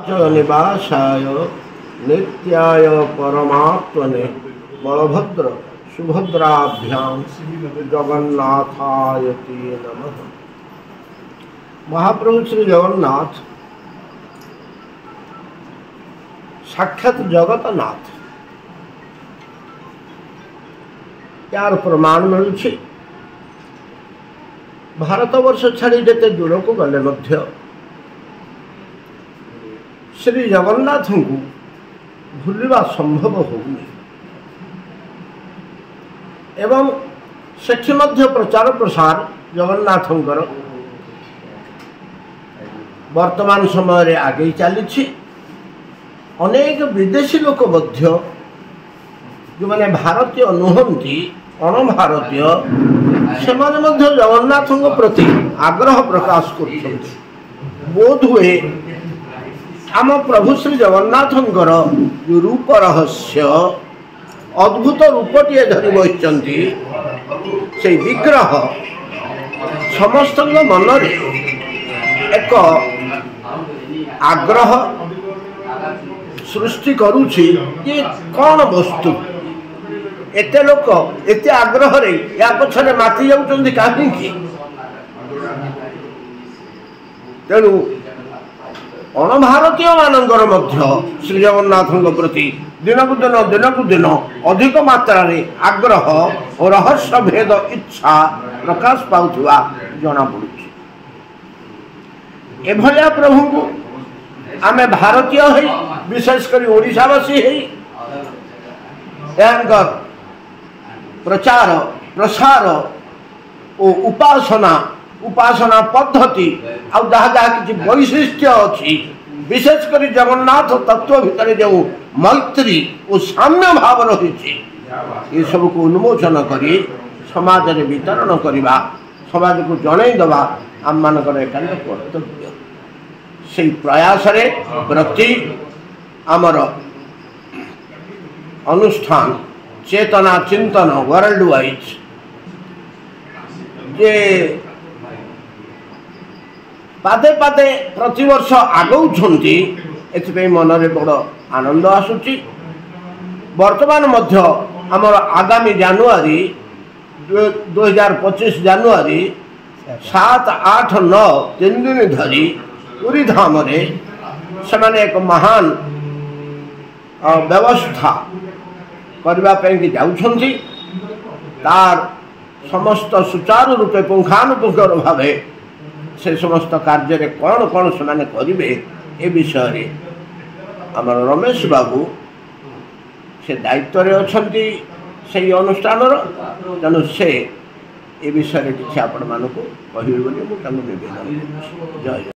निवासाय नित्याय परमात्मने बलभद्र सुभद्राभ्यां जगन्नाथाय ते नमः। महाप्रभु श्री जगन्नाथ साक्षात जगतनाथ यार प्रमाण मिलू। भारतवर्ष छाड़ी जिते दूर को गले मध्य श्री जगन्नाथ को भूलवा संभव होनी एवं सेठी मध्य प्रचार प्रसार जगन्नाथंकर वर्तमान समय रे आगे चली। अनेक विदेशी लोक मध्य जो माने भारतीय नुहंती अण भारतीय से जगन्नाथ प्रति आग्रह प्रकाश कर बोध हुए आम प्रभु श्री जगन्नाथ जो रूप रहस्य अद्भुत रूपटे धरी बसती से विग्रह समस्त मन एक आग्रह सृष्टि करुछि कि कौन वस्तु एते लोक एते आग्रह रे या पछरे माति जाउछन्ति काहेकि। तेणु अण भारतीय मानकर मध्य श्री जगन्नाथ प्रति दिनक दिन अधिक मात्रा रे आग्रह और रहस्य भेद इच्छा प्रकाश पाउथुवा जना पड़ुछि। एभलिया प्रभु को आमे भारतीय है विशेषकर ओडिशावासी है प्रचार प्रसार और उपासना पद्धति आ कि वैशिष्ट्य अच्छी विशेषकर जगन्नाथ तत्व भितर जो मैत्री और साम्य भाव रही ये सब को उन्मोचन करी समाज रे वितरण करवा समाज को जनईदवा आम मानकर एकांत कर्तव्य। से प्रयास रे प्रति आमर अनुष्ठान चेतना चिंतन वर्ल्ड वाइज जे पादे पादे प्रतिवर्ष आगौछन्ति एथि मन में बड़ आनंद आसुची। वर्तमान मध्य आमर आगामी जानुआरी 2025 जानुआरी 7, 8, 9 3 दिन धरी पुरी धाम रे से एक महान व्यवस्था करने जाउछन्ति। तार समस्त सुचारू रूपे पुंखानुपुंख भाव से समस्त कार्य रे कौन कौन से करेंगे ए विषय रे आमर रमेश बाबू से दायित्व रे अछन्ति से अनुष्ठान तेणु से ए विषय किसी आपण मानक कहिबे बोली मु निवेदन। जय।